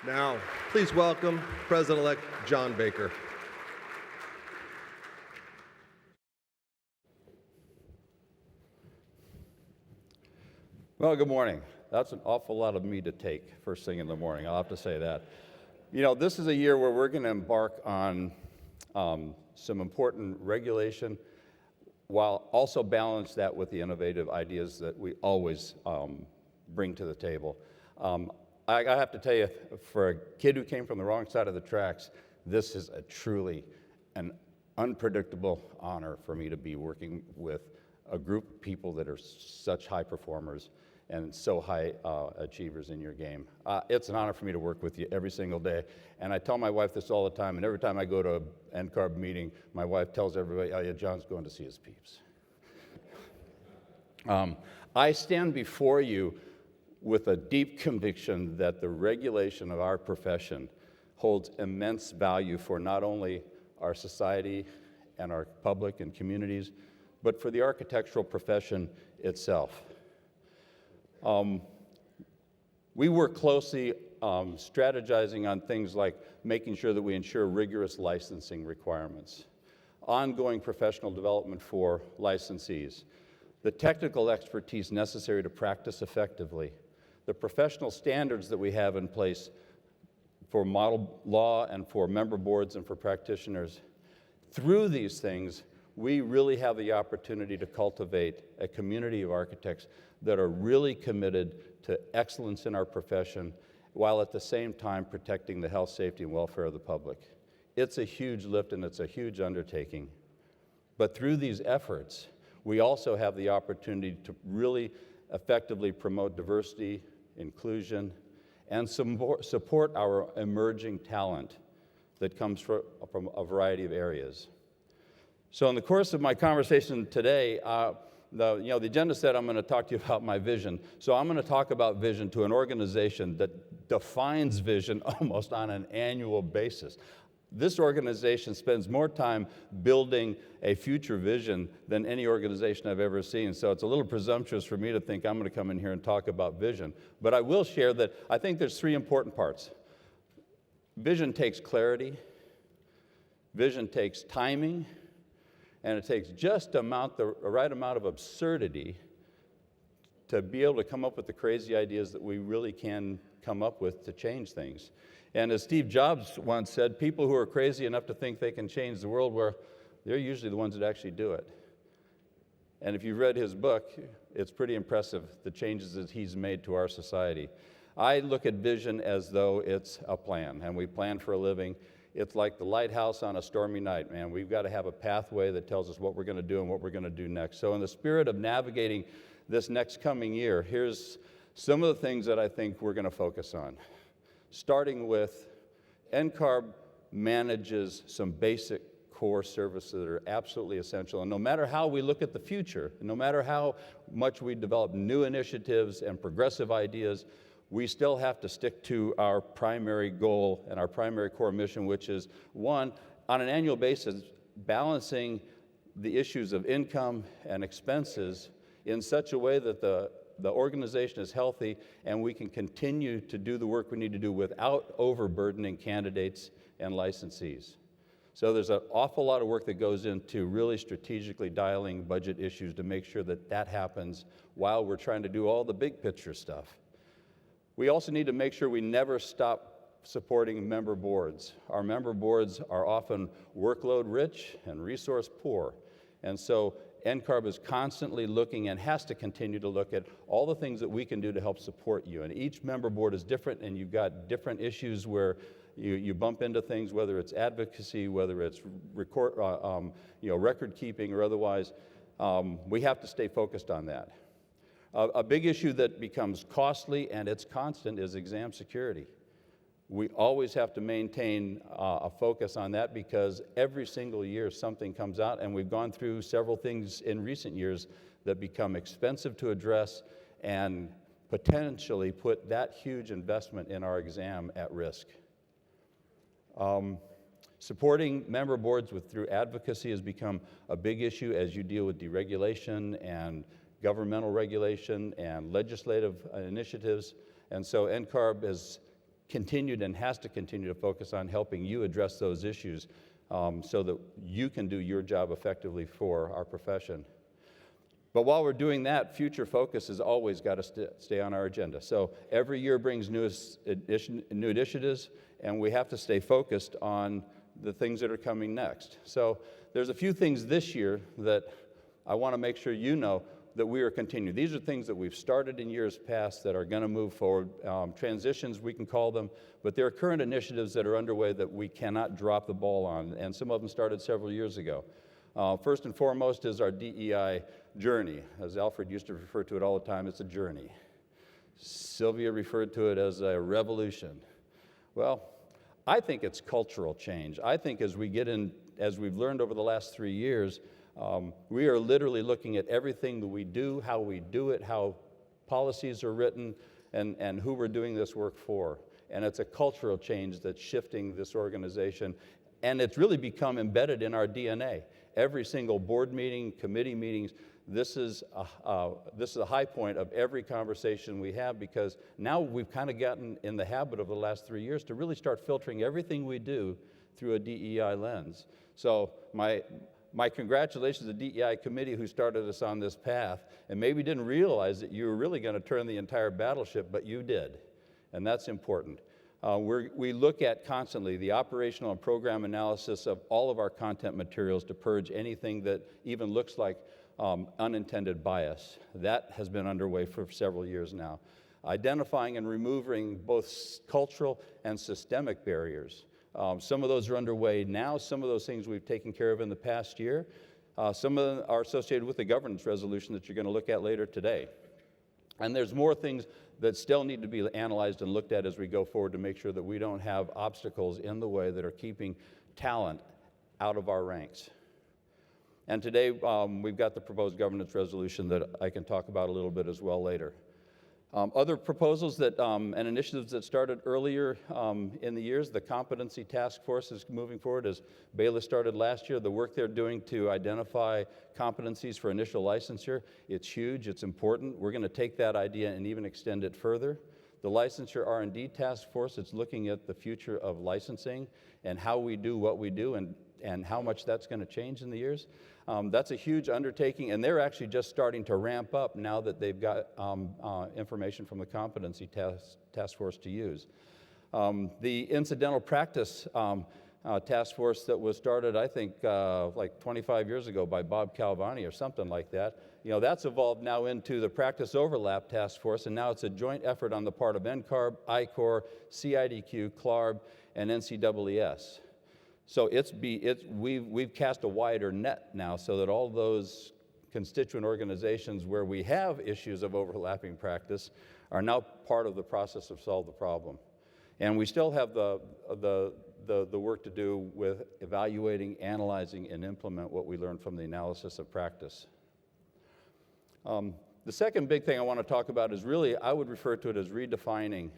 Now, please welcome President-elect John Baker. Well, good morning. That's an awful lot of me to take first thing in the morning. I'll have to say that. You know, this is a year where we're going to embark on some important regulation while also balance that with the innovative ideas that we always bring to the table. I have to tell you, for a kid who came from the wrong side of the tracks, this is a truly an unpredictable honor for me to be working with a group of people that are such high performers and so high achievers in your game. It's an honor for me to work with you every single day. And I tell my wife this all the time, and every time I go to an NCARB meeting, my wife tells everybody, oh yeah, John's going to see his peeps. I stand before you with a deep conviction that the regulation of our profession holds immense value for not only our society and our public and communities, but for the architectural profession itself. We work closely strategizing on things like making sure that we ensure rigorous licensing requirements, ongoing professional development for licensees, the technical expertise necessary to practice effectively, the professional standards that we have in place for model law and for member boards and for practitioners. Through these things, we really have the opportunity to cultivate a community of architects that are really committed to excellence in our profession while at the same time protecting the health, safety, and welfare of the public. It's a huge lift and it's a huge undertaking. But through these efforts, we also have the opportunity to really effectively promote diversity, inclusion, and support our emerging talent that comes from a variety of areas. So in the course of my conversation today, the agenda said I'm going to talk to you about my vision. So I'm going to talk about vision to an organization that defines vision almost on an annual basis. This organization spends more time building a future vision than any organization I've ever seen. So it's a little presumptuous for me to think I'm going to come in here and talk about vision. But I will share that I think there's three important parts. Vision takes clarity, vision takes timing, and it takes just the right amount of absurdity to be able to come up with the crazy ideas that we really can come up with to change things. And as Steve Jobs once said, people who are crazy enough to think they can change the world, they're usually the ones that actually do it. And if you've read his book, it's pretty impressive, the changes that he's made to our society. I look at vision as though it's a plan, and we plan for a living. It's like the lighthouse on a stormy night, man. We've got to have a pathway that tells us what we're going to do and what we're going to do next. So in the spirit of navigating this next coming year, here's some of the things that I think we're going to focus on. Starting with, NCARB manages some basic core services that are absolutely essential. And no matter how we look at the future, no matter how much we develop new initiatives and progressive ideas, we still have to stick to our primary goal and our primary core mission, which is, one, on an annual basis, balancing the issues of income and expenses in such a way that the organization is healthy and we can continue to do the work we need to do without overburdening candidates and licensees. So there's an awful lot of work that goes into really strategically dialing budget issues to make sure that that happens while we're trying to do all the big picture stuff. We also need to make sure we never stop supporting member boards. Our member boards are often workload rich and resource poor. And so NCARB is constantly looking and has to continue to look at all the things that we can do to help support you. And each member board is different, and you've got different issues where you bump into things, whether it's advocacy, whether it's record keeping or otherwise. We have to stay focused on that. A big issue that becomes costly and it's constant is exam security. We always have to maintain a focus on that because every single year something comes out, and we've gone through several things in recent years that become expensive to address and potentially put that huge investment in our exam at risk. Supporting member boards through advocacy has become a big issue as you deal with deregulation and governmental regulation and legislative initiatives. And so NCARB has continued and has to continue to focus on helping you address those issues so that you can do your job effectively for our profession. But while we're doing that, future focus has always got to stay on our agenda. So every year brings new initiatives, and we have to stay focused on the things that are coming next. So there's a few things this year that I want to make sure you know that we are continuing. These are things that we've started in years past that are going to move forward. Transitions, we can call them, but there are current initiatives that are underway that we cannot drop the ball on, and some of them started several years ago. First and foremost is our DEI journey. As Alfred used to refer to it all the time, it's a journey. Sylvia referred to it as a revolution. Well, I think it's cultural change. I think as we've learned over the last 3 years, we are literally looking at everything that we do, how we do it, how policies are written, and who we're doing this work for. And it's a cultural change that's shifting this organization, and it's really become embedded in our DNA. Every single board meeting, committee meetings, this is a high point of every conversation we have, because now we've kind of gotten in the habit of the last 3 years to really start filtering everything we do through a DEI lens. So my congratulations to the DEI committee who started us on this path, and maybe didn't realize that you were really going to turn the entire battleship, but you did, and that's important. We look at constantly the operational and program analysis of all of our content materials to purge anything that even looks like unintended bias. That has been underway for several years now. Identifying and removing both cultural and systemic barriers. Some of those are underway now. Some of those things we've taken care of in the past year. Some of them are associated with the governance resolution that you're going to look at later today. And there's more things that still need to be analyzed and looked at as we go forward to make sure that we don't have obstacles in the way that are keeping talent out of our ranks. And today we've got the proposed governance resolution that I can talk about a little bit as well later. Other proposals that, and initiatives that started earlier in the years, the Competency Task Force is moving forward as Bayless started last year. The work they're doing to identify competencies for initial licensure, it's huge, it's important. We're going to take that idea and even extend it further. The Licensure R&D Task Force, it's looking at the future of licensing and how we do what we do and how much that's going to change in the years. That's a huge undertaking, and they're actually just starting to ramp up now that they've got information from the Competency Task Force to use. The Incidental Practice Task Force that was started, I think, like 25 years ago by Bob Calvani or something like that, that's evolved now into the Practice Overlap Task Force, and now it's a joint effort on the part of NCARB, ICOR, CIDQ, CLARB, and NCEES. So we've cast a wider net now so that all those constituent organizations where we have issues of overlapping practice are now part of the process of solve the problem. And we still have the work to do with evaluating, analyzing, and implement what we learned from the analysis of practice. The second big thing I want to talk about is really, I would refer to it as redefining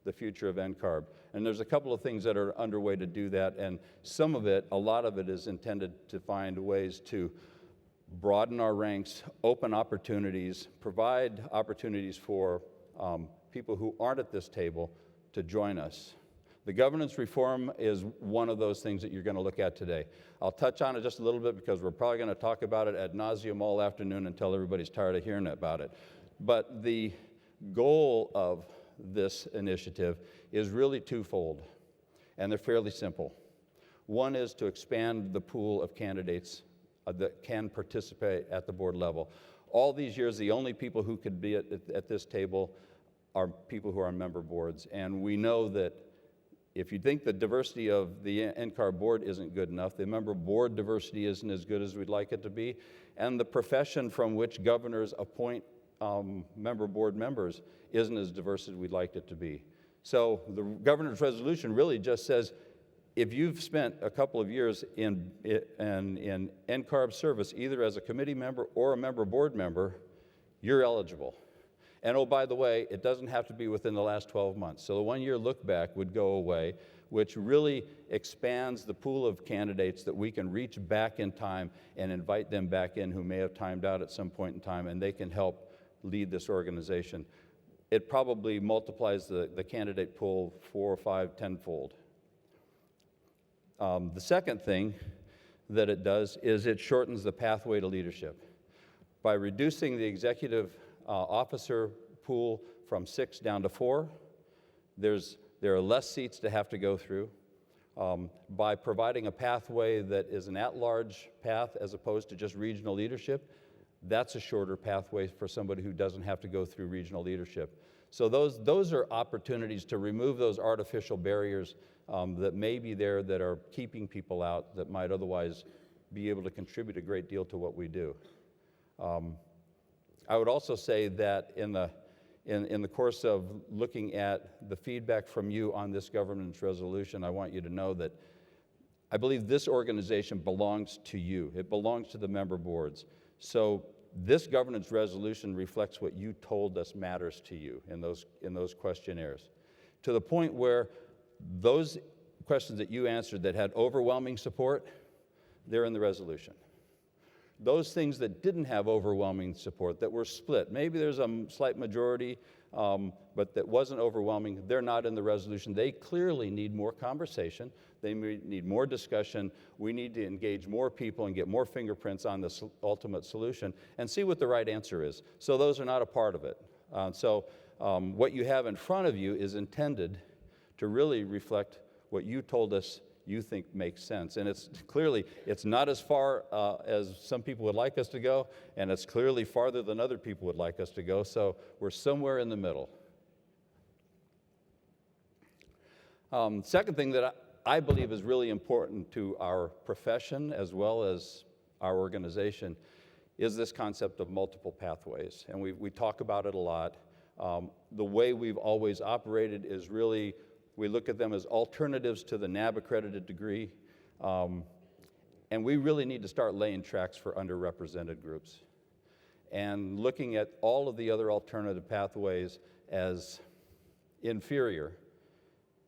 the future of NCARB. And there's a couple of things that are underway to do that, and some of it, a lot of it is intended to find ways to broaden our ranks, open opportunities, provide opportunities for people who aren't at this table to join us. The governance reform is one of those things that you're going to look at today. I'll touch on it just a little bit because we're probably going to talk about it ad nauseum all afternoon until everybody's tired of hearing about it. But the goal of this initiative is really twofold, and they're fairly simple. One is to expand the pool of candidates that can participate at the board level. All these years, the only people who could be at this table are people who are on member boards, and we know that if you think the diversity of the NCARB board isn't good enough, the member board diversity isn't as good as we'd like it to be, and the profession from which governors appoint member board members isn't as diverse as we'd like it to be. So the governor's resolution really just says, if you've spent a couple of years in NCARB service, either as a committee member or a member board member, you're eligible. And oh, by the way, it doesn't have to be within the last 12 months. So the one-year look back would go away, which really expands the pool of candidates that we can reach back in time and invite them back in who may have timed out at some point in time, and they can help lead this organization. it probably multiplies the candidate pool 4 or 5, 10-fold. The second thing that it does is it shortens the pathway to leadership. By reducing the executive officer pool from 6 down to 4, there are less seats to have to go through. By providing a pathway that is an at-large path as opposed to just regional leadership, that's a shorter pathway for somebody who doesn't have to go through regional leadership. So those are opportunities to remove those artificial barriers that may be there that are keeping people out that might otherwise be able to contribute a great deal to what we do. I would also say that in the course of looking at the feedback from you on this governance resolution, I want you to know that I believe this organization belongs to you. It belongs to the member boards. So this governance resolution reflects what you told us matters to you in those questionnaires, to the point where those questions that you answered that had overwhelming support, they're in the resolution. Those things that didn't have overwhelming support, that were split, maybe there's a slight majority, but that wasn't overwhelming, they're not in the resolution. They clearly need more conversation. They need more discussion. We need to engage more people and get more fingerprints on the ultimate solution and see what the right answer is. So those are not a part of it. What you have in front of you is intended to really reflect what you told us you think makes sense. And it's not as far as some people would like us to go, and it's clearly farther than other people would like us to go, so we're somewhere in the middle. Second thing that I believe is really important to our profession as well as our organization is this concept of multiple pathways, and we talk about it a lot. The way we've always operated is really, we look at them as alternatives to the NAB accredited degree, and we really need to start laying tracks for underrepresented groups and looking at all of the other alternative pathways as inferior,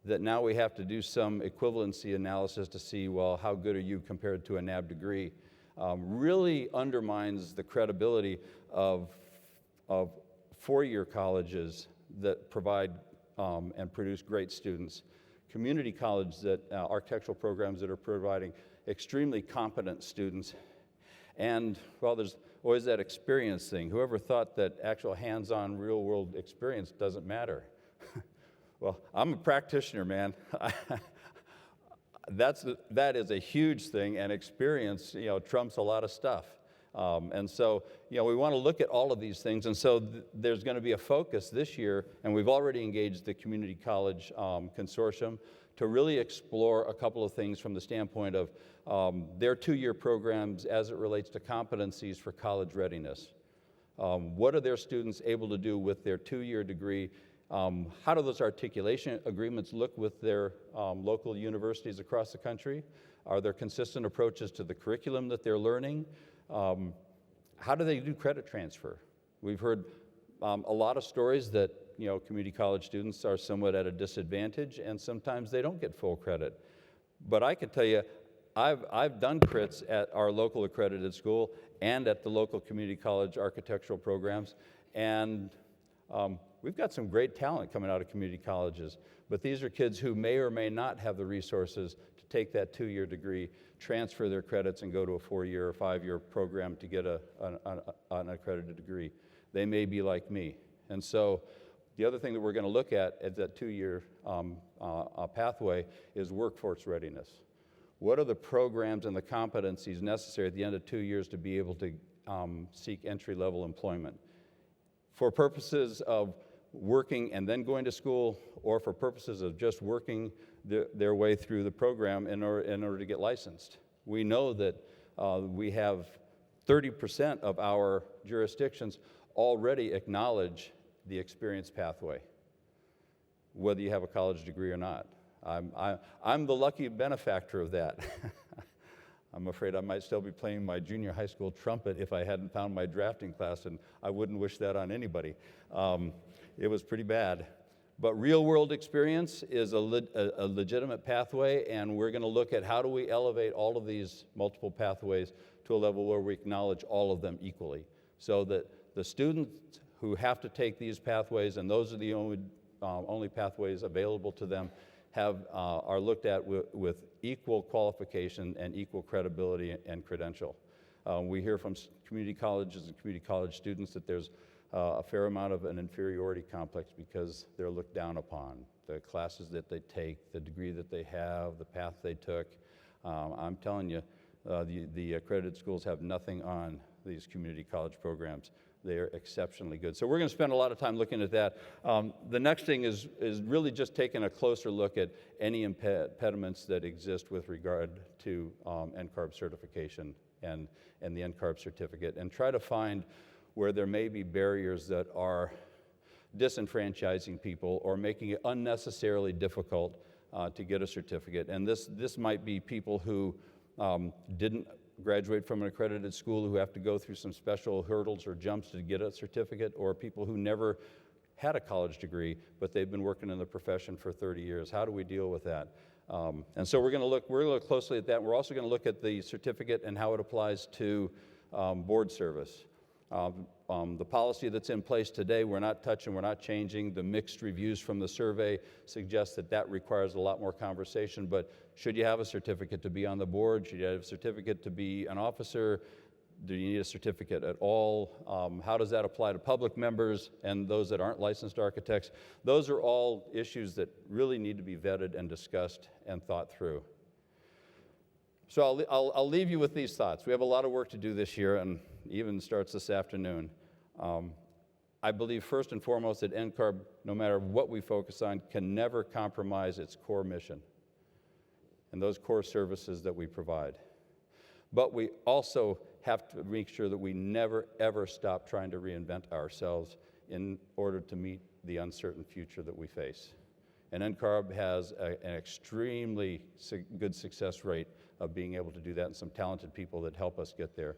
that now we have to do some equivalency analysis to see, well, how good are you compared to a NAB degree, really undermines the credibility of four-year colleges that provide and produce great students, community colleges that architectural programs that are providing extremely competent students, and, well, there's always that experience thing. Whoever thought that actual hands-on real-world experience doesn't matter? Well, I'm a practitioner, man. That is a huge thing, and experience, trumps a lot of stuff. And so, we want to look at all of these things, and so there's going to be a focus this year, and we've already engaged the Community College Consortium to really explore a couple of things from the standpoint of their two-year programs as it relates to competencies for college readiness. What are their students able to do with their two-year degree? How do those articulation agreements look with their local universities across the country? Are there consistent approaches to the curriculum that they're learning? How do they do credit transfer? We've heard a lot of stories that community college students are somewhat at a disadvantage, and sometimes they don't get full credit. But I can tell you, I've done crits at our local accredited school and at the local community college architectural programs, and we've got some great talent coming out of community colleges, but these are kids who may or may not have the resources to take that two-year degree, transfer their credits, and go to a 4-year or 5-year program to get an accredited degree. They may be like me. And so the other thing that we're going to look at that two-year pathway is workforce readiness. What are the programs and the competencies necessary at the end of 2 years to be able to seek entry-level employment? For purposes of working and then going to school, or for purposes of just working their way through the program in order to get licensed. We know that we have 30% of our jurisdictions already acknowledge the experience pathway, whether you have a college degree or not. I'm the lucky benefactor of that. I'm afraid I might still be playing my junior high school trumpet if I hadn't found my drafting class, and I wouldn't wish that on anybody. It was pretty bad. But real-world experience is a legitimate pathway, and we're going to look at how do we elevate all of these multiple pathways to a level where we acknowledge all of them equally, so that the students who have to take these pathways, and those are the only pathways available to them, are looked at with equal qualification and equal credibility and credential. We hear from community colleges and community college students that there's a fair amount of an inferiority complex because they're looked down upon. The classes that they take, the degree that they have, the path they took. I'm telling you, the accredited schools have nothing on these community college programs. They are exceptionally good. So we're going to spend a lot of time looking at that. The next thing is really just taking a closer look at any impediments that exist with regard to NCARB certification and the NCARB certificate, and try to find where there may be barriers that are disenfranchising people or making it unnecessarily difficult to get a certificate. And this might be people who didn't graduate from an accredited school, who have to go through some special hurdles or jumps to get a certificate, or people who never had a college degree, but they've been working in the profession for 30 years. How do we deal with that? And so we're going to look closely at that. We're also going to look at the certificate and how it applies to board service. The policy that's in place today, we're not touching, we're not changing. The mixed reviews from the survey suggest that requires a lot more conversation, but should you have a certificate to be on the board? Should you have a certificate to be an officer? Do you need a certificate at all? How does that apply to public members and those that aren't licensed architects? Those are all issues that really need to be vetted and discussed and thought through. So I'll leave you with these thoughts. We have a lot of work to do this year, and even starts this afternoon. I believe first and foremost that NCARB, no matter what we focus on, can never compromise its core mission and those core services that we provide. But we also have to make sure that we never, ever stop trying to reinvent ourselves in order to meet the uncertain future that we face. And NCARB has an extremely good success rate of being able to do that, and some talented people that help us get there.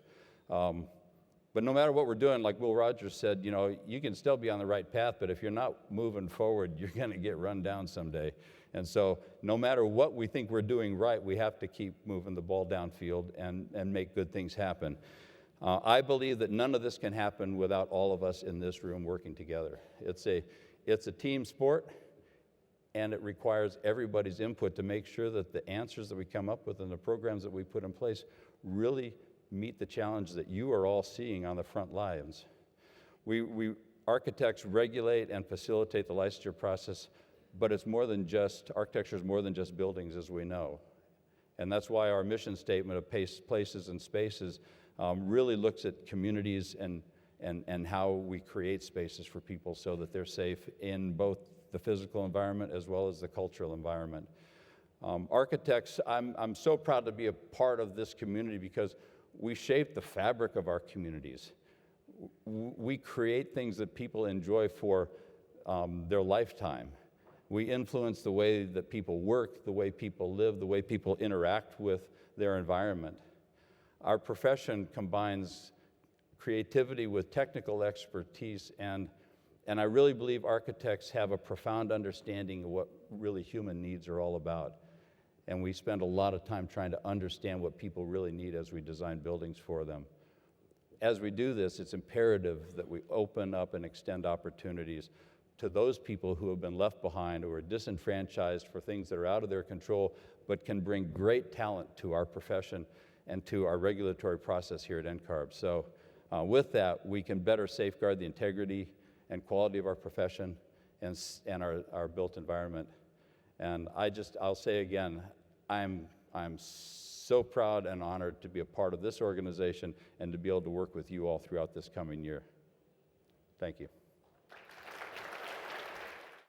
But no matter what we're doing, like Will Rogers said, you can still be on the right path, but if you're not moving forward, you're going to get run down someday. And so no matter what we think we're doing right, we have to keep moving the ball downfield and make good things happen. I believe that none of this can happen without all of us in this room working together. It's a team sport, and it requires everybody's input to make sure that the answers that we come up with and the programs that we put in place really meet the challenge that you are all seeing on the front lines. We architects regulate and facilitate the licensure process, but architecture is more than just buildings, as we know. And that's why our mission statement of places and spaces really looks at communities and how we create spaces for people so that they're safe in both the physical environment as well as the cultural environment. Architects, I'm so proud to be a part of this community because we shape the fabric of our communities. We create things that people enjoy for their lifetime. We influence the way that people work, the way people live, the way people interact with their environment. Our profession combines creativity with technical expertise, and I really believe architects have a profound understanding of what really human needs are all about. And we spend a lot of time trying to understand what people really need as we design buildings for them. As we do this, it's imperative that we open up and extend opportunities to those people who have been left behind or are disenfranchised for things that are out of their control, but can bring great talent to our profession and to our regulatory process here at NCARB. So with that, we can better safeguard the integrity and quality of our profession and our built environment. And I'll say again, I'm so proud and honored to be a part of this organization and to be able to work with you all throughout this coming year. Thank you.